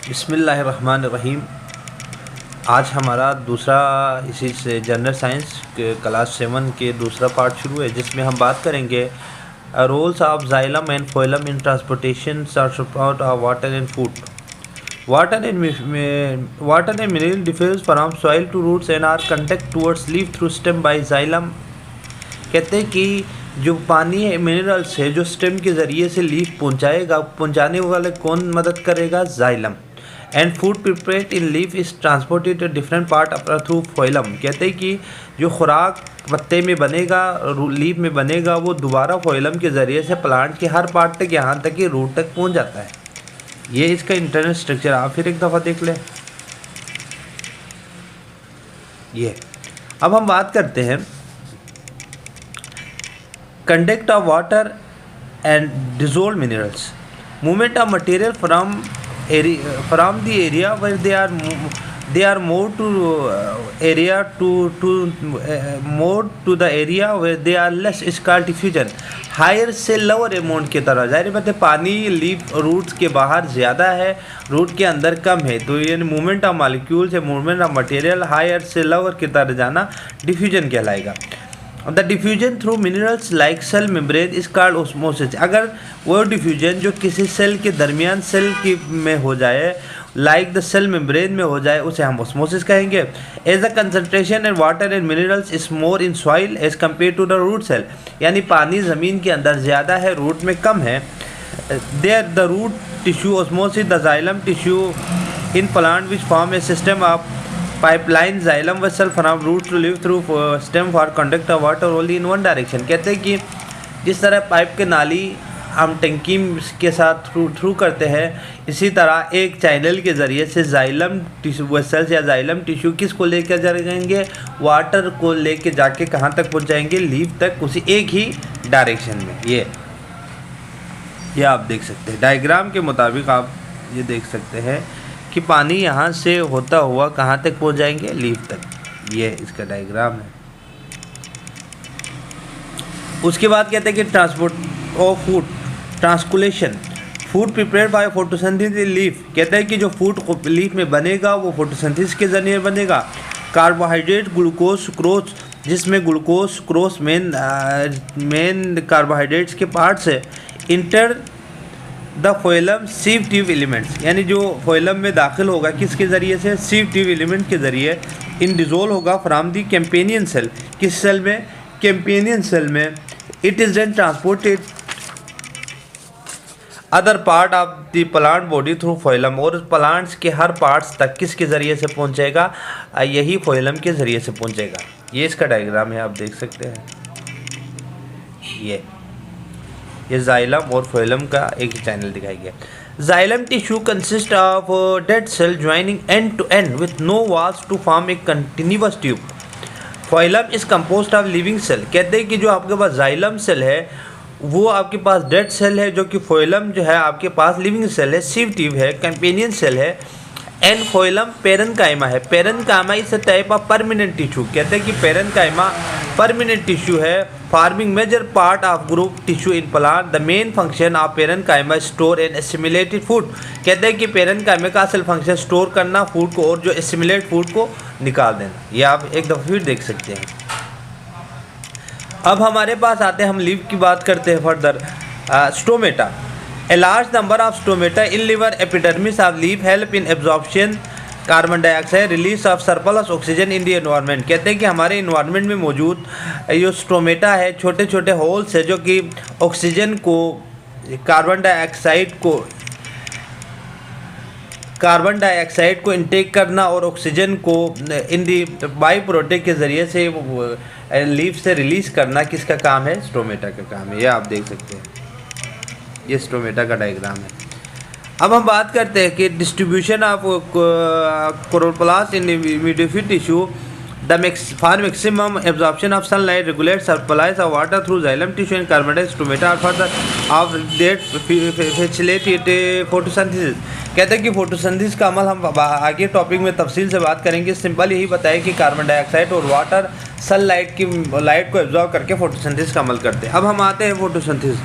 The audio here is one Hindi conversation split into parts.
बिस्मिल्लाहिर्रहमानिर्रहीम। आज हमारा दूसरा इसी से जनरल साइंस के क्लास 7 के दूसरा पार्ट शुरू है, जिसमें हम बात करेंगे roles of xylem and phloem in transportation transport of water and food. Water and mineral differs from soil to roots and are conduct towards leaf through stem by xylem. कहते हैं कि जो पानी है, मिनरल्स है, जो स्टेम के ज़रिए से लीफ पहुंचाने वाले कौन मदद करेगा? Xylem. And food prepared in leaf is transported to different part अपना थ्रू फोइलम। कहते हैं कि जो खुराक पत्ते में बनेगा, लीफ में बनेगा, वो दोबारा फोइलम के ज़रिए से प्लांट के हर पार्ट तक, यहाँ तक कि रूट तक पहुंच जाता है। ये इसका इंटरनल स्ट्रक्चर आप फिर एक दफ़ा देख लें। ये अब हम बात करते हैं conduct of water and dissolved minerals, movement of material from the area where they are moved to area moved to the area where they are less is called diffusion। Higher से लोअर अमाउंट की तरह, जाहिर बात है पानी लीफ रूट्स के बाहर ज़्यादा है, रूट के अंदर कम है, तो ये मूवमेंट ऑफ मॉलिक्यूल्स है, मूवमेंट ऑफ मटेरियल हायर से लोअर की तरह जाना डिफ्यूजन कहलाएगा। The diffusion through minerals like cell membrane is called osmosis. अगर वो डिफ्यूजन जो किसी सेल के दरमियान सेल की में हो जाए, लाइक द सेल मेम्ब्रेन में हो जाए, उसे हम ओस्मोसिस कहेंगे। As the concentration and water and minerals is more in soil as compare to the root cell, यानी पानी ज़मीन के अंदर ज़्यादा है, रूट में कम है। There the root tissue osmosis the xylem tissue in plant which form a system of pipeline xylem vessel from root to leaf through stem for conduct of water only in one direction. कहते हैं कि जिस तरह पाइप के नाली हम टंकी के साथ थ्रू करते हैं, इसी तरह एक चैनल के ज़रिए से जाइलम टिश्यू वेसल्स या जाइलम टिश्यू किसको लेकर जाएंगे? वाटर को लेके जाके कहाँ तक पहुँचाएंगे? लीफ तक, उसी एक ही डायरेक्शन में। ये आप देख सकते हैं डायग्राम के मुताबिक, आप ये देख सकते हैं कि पानी यहाँ से होता हुआ कहाँ तक पहुँच जाएंगे? लीफ तक। ये इसका डायग्राम है। उसके बाद कहते हैं कि transport of food, translocation, food prepared by photosynthesis leaf. कहते हैं कि जो फूड लीफ में बनेगा वो फोटोसिंथेसिस के जरिए बनेगा। कार्बोहाइड्रेट, ग्लूकोज, सुक्रोज, जिसमें ग्लूकोज सुक्रोज मेन कार्बोहाइड्रेट्स के पार्ट्स है। Enter the phloem sieve tube elements, यानी जो फोइलम में दाखिल होगा किसके ज़रिए से? सीव ट्यूब एलिमेंट के ज़रिए। इन डिजोल्व होगा फ्राम दी कैंपेनियन सेल, किस सेल में? कैंपेनियन सेल में। It is then transported other part of the plant body through phloem, और प्लांट्स के हर पार्ट्स तक किसके ज़रिए से पहुंचेगा? यही फोइलम के ज़रिए से पहुंचेगा। ये इसका डायग्राम है, आप देख सकते हैं। ये जाइलम और फोइलम का एक ही चैनल दिखाई गया। Xylem tissue consist of dead cell joining end to end with no walls to form a continuous tube. Phloem is composed of living cell. कहते हैं कि जो आपके पास जाइलम सेल है वो आपके पास डेड सेल है, जो कि फोइलम जो है आपके पास लिविंग सेल है, सीव ट्यूब है, कंपेनियन सेल है। एंड फोइलम पेरेन्काइमा है। Parenchyma is a type of permanent tissue. कहते हैं कि पेरेन्काइमा परमानेंट टिश्यू है, forming major part of group tissue in plant. The main function of parenchyma store and assimilated food. कहते हैं कि पेरेन्काइमा का असल फंक्शन स्टोर करना फूड को, और जो एसिमिलेट फूड को निकाल देना। ये आप एक दफ़ा फिर देख सकते हैं। अब हमारे पास आते हैं, हम लीफ की बात करते हैं further. Stomata, a large number of stomata in liver epidermis of leaf help in absorption carbon dioxide, release of surplus oxygen in the environment. कहते हैं कि हमारे इन्वायरमेंट में मौजूद जो स्टोमेटा है, छोटे छोटे होल्स है, जो कि ऑक्सीजन को, कार्बन डाइऑक्साइड को इनटेक करना और ऑक्सीजन को इन दी बाई प्रोडक्ट के ज़रिए से लीफ से रिलीज़ करना किसका काम है? स्टोमेटा का काम है। ये आप देख सकते हैं, ये स्टोमेटा का डायग्राम है। अब हम बात करते हैं कि डिस्ट्रीब्यूशन ऑफ क्लोरोप्लास्ट इन इमिडिफिड टिश्यू। For maximum absorption of sunlight regulate supplies of water through xylem tissue and carbon dioxide stomata further of that facilitate photosynthesis. कहते हैं कि फोटोसिंथेसिस का अमल हम आगे टॉपिक में तफसील से बात करेंगे। सिंपल यही बताएं कि कार्बन डाइऑक्साइड और वाटर सनलाइट की लाइट को एब्जॉर्ब करके फोटोसिंथेसिस का अमल करते हैं। अब हम आते हैं photosynthesis.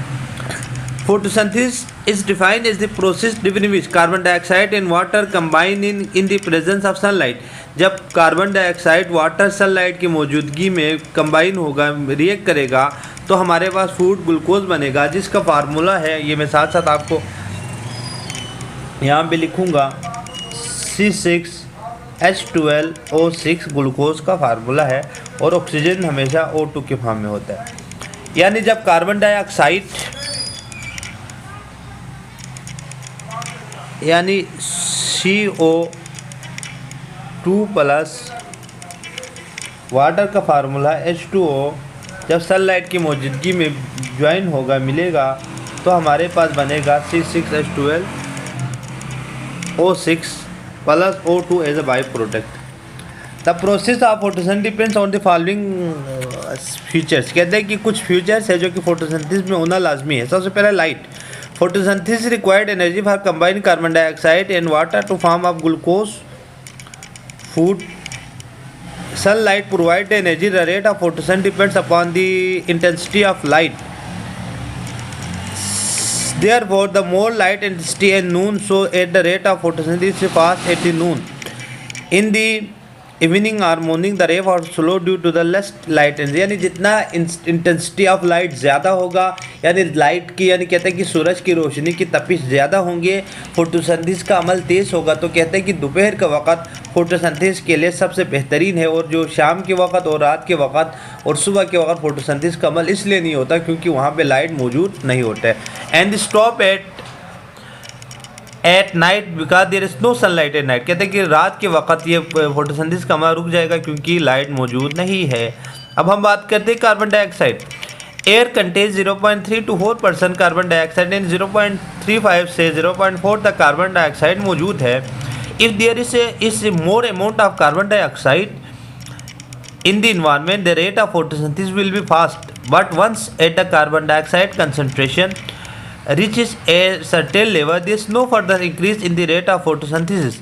Photosynthesis is defined as the process during which carbon dioxide and water combine in the presence of sunlight. जब कार्बन डाइऑक्साइड वाटर सनलाइट की मौजूदगी में कंबाइन होगा, रिएक्ट करेगा, तो हमारे पास फूड ग्लूकोज बनेगा, जिसका फार्मूला है, ये मैं साथ साथ आपको यहाँ पे लिखूँगा, C6H12O6 ग्लूकोज का फार्मूला है, और ऑक्सीजन हमेशा O2 के फॉर्म में होता है। यानी जब कार्बन डाइऑक्साइड यानी CO2 प्लस वाटर का फार्मूला H2O जब सनलाइट की मौजूदगी में ज्वाइन होगा, मिलेगा, तो हमारे पास बनेगा C6H12O6 plus O2 as a by product. The process of photosynthesis depends on the following features. कहते हैं कि कुछ फीचर्स है जो कि फोटोसिंथेसिस में होना लाजमी है। सबसे पहला light. Photosynthesis required energy for combined carbon dioxide and water to form of glucose food. Sunlight provides energy. The rate of photosynthesis depends upon the intensity of light. Therefore, the more light intensity at noon, so at the rate of photosynthesis is fast at the noon. In the evening और मॉर्निंग द रे और slow due to the less light energy. यानी जितना इंटेंसिटी ऑफ लाइट ज़्यादा होगा, यानी लाइट की, यानी कहते हैं कि सूरज की रोशनी की तपिश ज़्यादा होंगे, फोटोसिंथेसिस का अमल तेज़ होगा। तो कहते हैं कि दोपहर का वक़्त फोटोसिंथेसिस के लिए सबसे बेहतरीन है, और जो शाम के वक़्त और रात के वक़्त और सुबह के वक़्त फोटोसिंथेसिस का अमल इसलिए नहीं होता क्योंकि वहाँ पर लाइट मौजूद नहीं होता है। And stop at night because there is no sunlight at night. कहते हैं कि रात के वक्त ये फोटोसिंथेसिस का अमल रुक जाएगा क्योंकि लाइट मौजूद नहीं है। अब हम बात करते हैं carbon dioxide. Air contains 0.3 to 4% carbon dioxide and 0.35 से 0.4 तक कार्बन डाइऑक्साइड मौजूद है। If there is more amount of carbon dioxide in the environment, the rate of photosynthesis will be fast, but once at the carbon dioxide concentration reaches a certain level, there is no further increase in the rate of photosynthesis.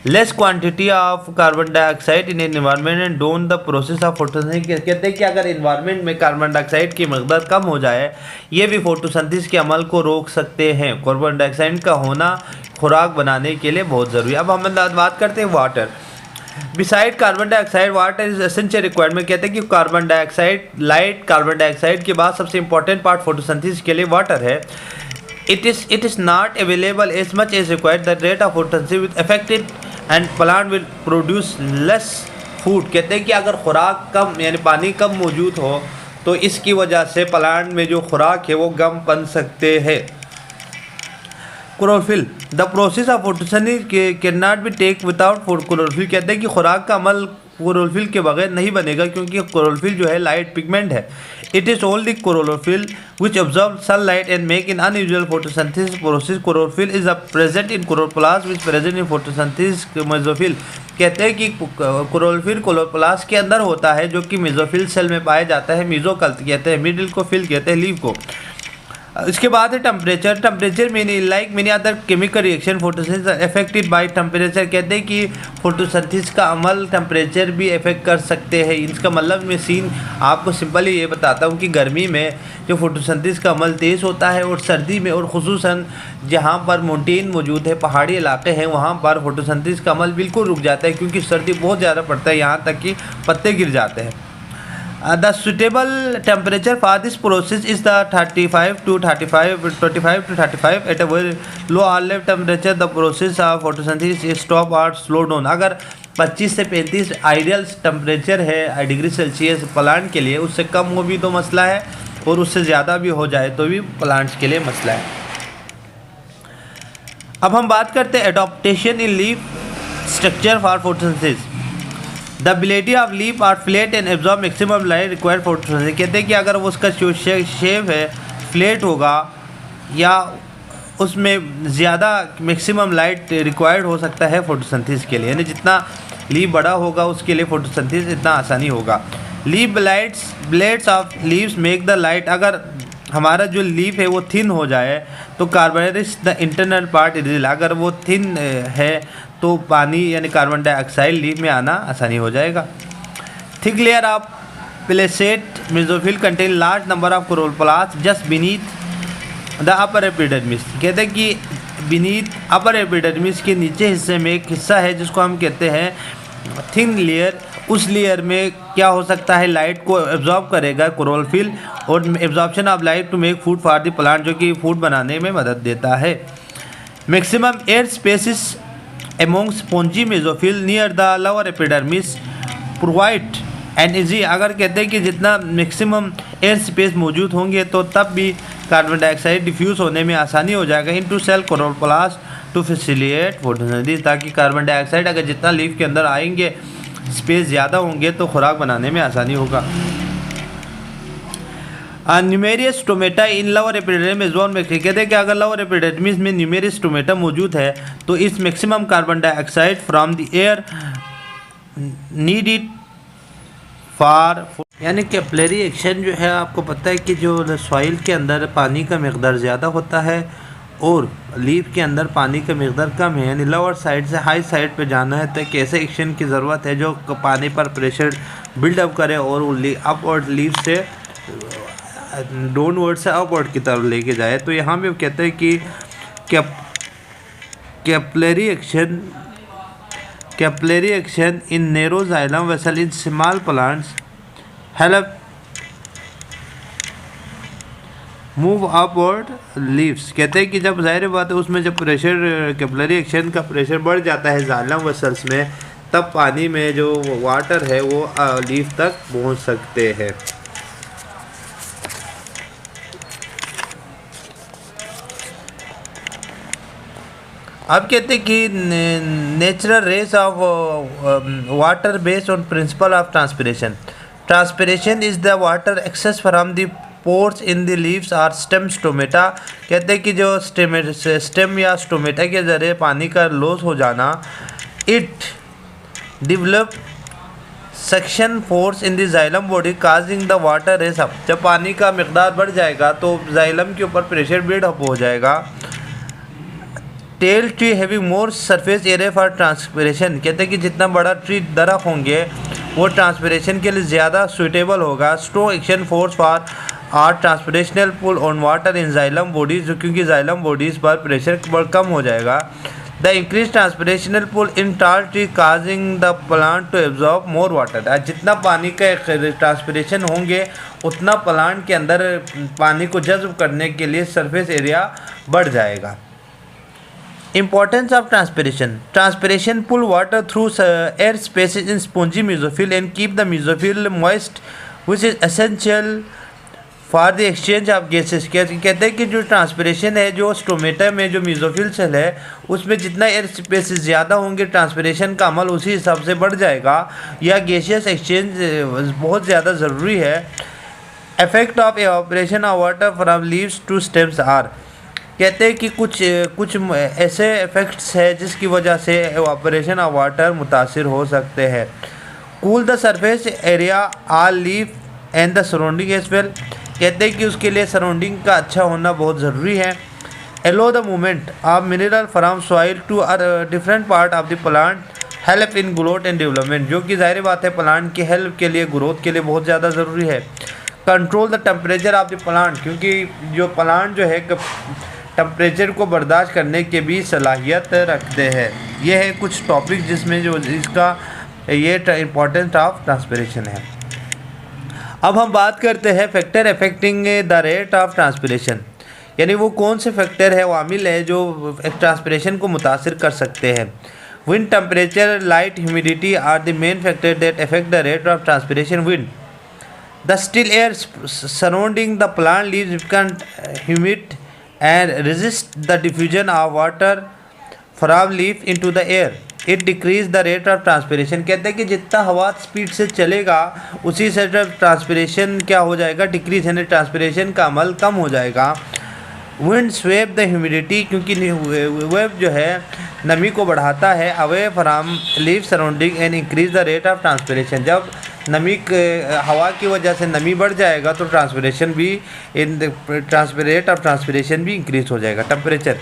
Less quantity of carbon dioxide in an environment and down the process of photosynthesis। कहते हैं कि अगर environment में कार्बन डाइऑक्साइड की मकदार कम हो जाए, ये भी फोटोसिंथेसिस के अमल को रोक सकते हैं। कार्बन डाइऑक्साइड का होना खुराक बनाने के लिए बहुत ज़रूरी है। अब हम बात करते हैं water. Beside carbon dioxide water is essential requirement. कहते हैं कि carbon dioxide, light carbon dioxide के बाद सबसे इंपॉर्टेंट पार्ट फोटोसिंथेसिस के लिए वाटर है। It is not available as much as required. The rate of photosynthesis will affected and plant will produce less food। कहते हैं कि अगर खुराक कम, यानी पानी कम मौजूद हो, तो इसकी वजह से प्लांट में जो खुराक है वो कम बन सकते हैं। Chlorophyll. The process of photosynthesis can not be take without chlorophyll. कहते हैं कि खुराक का अमल क्लोरोफिल के बगैर नहीं बनेगा क्योंकि क्लोरोफिल जो है लाइट पिगमेंट है। It is only chlorophyll which observe sunlight and make in unusual photosynthesis process. Chlorophyll is a present in chloroplast which present in photosynthesis mesophyll. कहते हैं कि क्लोरोफिल क्लोरोप्लास्ट के अंदर होता है जो कि मेसोफिल सेल में पाया जाता है। मेसोकल्प कहते हैं, मिडिल को फिल कहते हैं, लीव को। इसके बाद है टेम्परेचर। टेम्परेचर मीनी like many other chemical reaction photosynthesis affected by temperature. कहते हैं कि फोटोसिंथेसिस का अमल टेम्परेचर भी अफेक्ट कर सकते हैं। इसका मतलब मैं सीन आपको सिंपली ये बताता हूँ कि गर्मी में जो फोटोसिंथेसिस का अमल तेज़ होता है, और सर्दी में, और ख़ुसूसन जहाँ पर माउंटेन मौजूद है, पहाड़ी इलाके हैं, वहाँ पर फोटोसिंथेसिस का अमल बिल्कुल रुक जाता है क्योंकि सर्दी बहुत ज़्यादा पड़ता है, यहाँ तक कि पत्ते गिर जाते हैं। The suitable temperature for this process is the 25 to 35 at a very low or level temperature. The process of photosynthesis is stop or slow down। अगर 25 से 35 आइडियल टेम्परेचर है डिग्री सेल्सियस प्लांट के लिए, उससे कम हो भी तो मसला है, और उससे ज़्यादा भी हो जाए तो भी प्लांट्स के लिए मसला है। अब हम बात करते हैं adaptation in leaf structure for photosynthesis. The ability of leaf are flat and absorb maximum light required photosynthesis. कहते हैं कि अगर वो उसका जो शेप है फ्लैट होगा या उसमें ज़्यादा मैक्सिमम लाइट रिक्वायर्ड हो सकता है फोटोसिंथेसिस के लिए, यानी जितना लीफ बड़ा होगा उसके लिए फोटोसिंथेसिस इतना आसानी होगा। Leaf blades of leaves make the light. अगर हमारा जो लीफ है वो थिन हो जाए तो कार्बोनेटिक्स द इंटरनल पार्ट इज, अगर वो थिन है तो पानी यानी कार्बन डाइऑक्साइड लीफ में आना आसानी हो जाएगा। Thick layer of palisade mesophyll contain large number of chloroplast just beneath the upper epidermis, कहते हैं कि बीनीथ अपर एपिडर्मिस के नीचे हिस्से में एक हिस्सा है जिसको हम कहते हैं थिन लेयर। उस लेयर में क्या हो सकता है, लाइट को एब्जॉर्ब करेगा क्लोरोफिल, और absorption of light to make food for the plant, जो कि फूड बनाने में मदद देता है। Maximum air spaces among spongy mesophyll near the lower epidermis provide and easy, अगर कहते हैं कि जितना मैक्सिमम एयर स्पेस मौजूद होंगे तो तब भी कार्बन डाइऑक्साइड डिफ्यूज़ होने में आसानी हो जाएगा into cell chloroplast to facilitate photosynthesis, ताकि कार्बन डाइऑक्साइड अगर जितना लीफ के अंदर आएंगे, स्पेस ज़्यादा होंगे तो खुराक बनाने में आसानी होगा। न्यूमेरियस स्टोमेटा इन लोअर एपिडर्मिस जोन में, कहते हैं कि अगर लोअर एपिडर्मिस में न्यूमेरियस स्टोमेटा मौजूद है तो इस maximum carbon dioxide from the air needed for, यानी कैपिलरी एक्शन जो है, आपको पता है कि जो सॉइल के अंदर पानी का मकदार ज़्यादा होता है और लीफ के अंदर पानी का मकदार कम है, यानी लोअर साइड से हाई साइड पे जाना है तो एक ऐसे एक्शन की ज़रूरत है जो पानी पर प्रेशर बिल्डअप करे और अपवर्ड लीफ से डाउनवर्ड से अपवर्ड की तरफ लेके जाए। तो यहाँ पे कहते हैं कि capillary action in narrow xylem vessel in small plants help move upward leaves, कहते हैं कि जब ज़ाहिर बात है उसमें जब प्रेशर कैपिलरी एक्शन का प्रेशर बढ़ जाता है जाइलम वेसल्स में, तब पानी में जो वाटर है वो लीफ तक पहुंच सकते हैं। अब कहते हैं कि natural rise of water based on principle of transpiration. Transpiration is the water excess from the pores in the leaves और स्टेम स्टोमेटा, कहते हैं कि जो स्टेम या स्टोमेटा के जरिए पानी का लॉस हो जाना, it develop suction force in the xylem body causing the water rise up, जब पानी का मकदार बढ़ जाएगा तो जाइलम के ऊपर प्रेशर बिल्ड अप हो जाएगा। Tall tree having more surface area for transpiration, कहते हैं कि जितना बड़ा ट्री दरख्त होंगे वो ट्रांसपिरेशन के लिए ज़्यादा सूटेबल होगा। Strong action force for are transpirational pull on water in xylem bodies, क्योंकि जाइलम बॉडीज़ पर प्रेशर कम हो जाएगा। The increase transpirational pull in tall tree causing the plant to absorb more water, जितना पानी का ट्रांसपिरेशन होंगे उतना प्लांट के अंदर पानी को जज्ब करने के लिए सरफेस एरिया बढ़ जाएगा। Importance of transpiration. Transpiration pull water through air spaces in spongy mesophyll and keep the mesophyll moist, which is essential for the exchange of gases. कहते हैं कि जो ट्रांसपिरेशन है, जो स्टोमेटा में जो मेसोफिल सेल है उसमें जितना एयर स्पेसेस ज़्यादा होंगे ट्रांसपिरेशन का अमल उसी हिसाब से बढ़ जाएगा, या गैसियस एक्सचेंज बहुत ज़्यादा ज़रूरी है। Effect of evaporation of water from leaves to stems are, कहते हैं कि कुछ ऐसे इफ़ेक्ट्स है जिसकी वजह से एवापोरेशन ऑफ वाटर मुतासिर हो सकते हैं। Cool the surface area all leaf and the surrounding as well, कहते हैं कि उसके लिए सराउंडिंग का अच्छा होना बहुत ज़रूरी है। Allow the movement of mineral from soil to different part of the plant help in growth and development, जो कि ज़ाहिर बात है प्लांट की हेल्प के लिए, ग्रोथ के लिए बहुत ज़्यादा ज़रूरी है। Control the temperature of the plant, क्योंकि जो प्लांट जो है टेम्परेचर को बर्दाश्त करने के भी सलाहियत रखते हैं। ये है कुछ टॉपिक जिसमें जो इसका ये इम्पोर्टेंस ऑफ ट्रांसपिरेशन है। अब हम बात करते हैं factor affecting the rate of transpiration, यानी वो कौन से फैक्टर है, वामिल है जो ट्रांसपिरेशन को मुतासिर कर सकते हैं। Wind temperature, light, humidity are the main factor that affect the rate of transpiration. Wind, the still air surrounding the plant leaves become humid and resist the diffusion of water from leaf into the air. It decrease the rate of transpiration, कहते हैं कि जितना हवा स्पीड से चलेगा उसी से ट्रांसपिरेशन क्या हो जाएगा, डिक्रीज, यानी ट्रांसपिरेशन का अमल कम हो जाएगा। विंड स्वेप द ह्यूमिडिटी, क्योंकि वेव जो है नमी को बढ़ाता है, away from leaf surrounding and increase the rate of transpiration, जब नमी हवा की वजह से नमी बढ़ जाएगा तो ट्रांसपिरेशन भी रेट ऑफ ट्रांसपिरेशन भी इंक्रीज हो जाएगा। Temperature,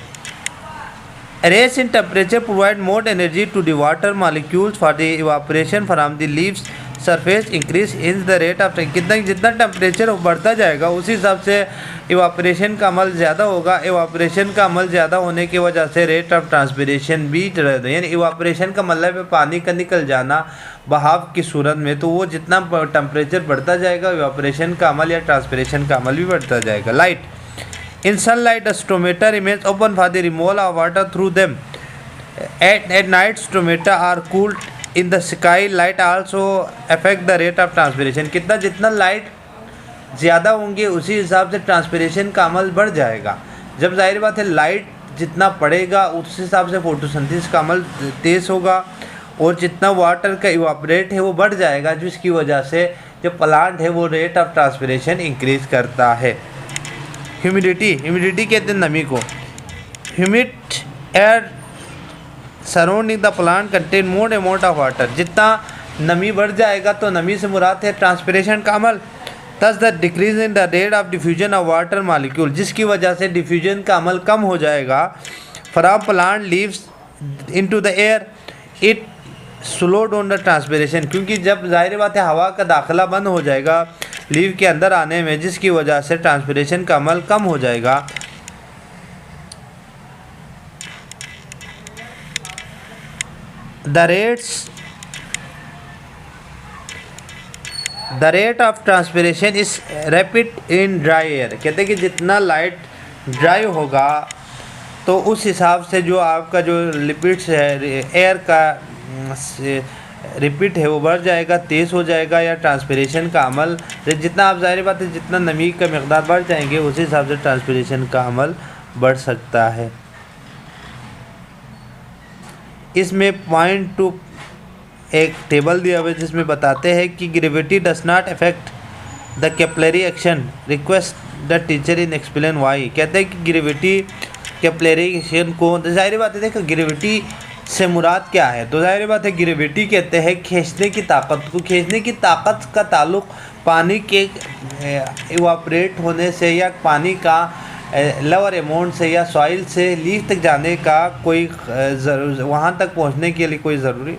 rise in temperature provide more energy to the water molecules for the evaporation from the leaves surface increase in the rate of कितना जितना टेम्परेचर बढ़ता जाएगा उसी हिसाब से इवापोरेशन का अमल ज़्यादा होगा। इवापोरेशन का अमल ज़्यादा होने की वजह से रेट ऑफ ट्रांसपिरेशन भी, यानी इवापोरेशन का मतलब है पानी का निकल जाना बहाव की सूरत में, तो वो जितना टेम्परेचर बढ़ता जाएगा इवापोरेशन का अमल या ट्रांसपिरेशन का अमल भी बढ़ता जाएगा। Light in sunlight stomata remains open for the removal of water through them. At night, stomata are cooled in the sky. Light also affect the rate of transpiration. कितना जितना लाइट ज़्यादा होंगे उसी हिसाब से ट्रांसपिरेशन का अमल बढ़ जाएगा। जब जाहिर बात है लाइट जितना पड़ेगा उस हिसाब से फोटोसिंथेसिस का अमल तेज़ होगा और जितना वाटर का इवापोरेट है वो बढ़ जाएगा, जिसकी वजह से जो प्लांट है वो रेट ऑफ ट्रांसपिरेशन इंक्रीज करता है। ह्यूमिडिटी कहते हैं नमी को। Humid air surrounding the plant contain more amount of water. जितना नमी बढ़ जाएगा तो नमी से मुराद है ट्रांसपिरेशन का अमल। Thus the decrease in the rate of diffusion of water molecule, जिसकी वजह से डिफ्यूजन का अमल कम हो जाएगा। From plant leaves into the air it slow down the transpiration, क्योंकि जब जाहिर बात है हवा का दाखिला बंद हो जाएगा लीव के अंदर आने में, जिसकी वजह से ट्रांसपिरेशन का अमल कम हो जाएगा। The rate of transpiration is rapid in dry air. कहते हैं कि जितना लाइट ड्राई होगा तो उस हिसाब से जो आपका जो लिपिड्स है एयर का रिपीट है वो बढ़ जाएगा, तेज़ हो जाएगा, या ट्रांसपिरेशन का अमल जितना आप जाहिर बात है जितना नमी का मकदार बढ़ जाएंगे उसी हिसाब से ट्रांसपिरेशन का अमल बढ़ सकता है। इसमें पॉइंट टू एक टेबल दिया हुआ है जिसमें बताते हैं कि gravity does not affect the capillary action, request the teacher in explain why. कहते हैं कि ग्रेविटी कैपिलरी एक्शन को, जाहिर बात है देखो ग्रेविटी से मुराद क्या है, तो जाहिर बात है ग्रेविटी कहते हैं खींचने की ताकत को। खींचने की ताकत का ताल्लुक पानी के इवापोरेट होने से या पानी का लोअर अमाउंट से या सॉइल से लीफ तक जाने का कोई वहाँ तक पहुँचने के लिए कोई ज़रूरी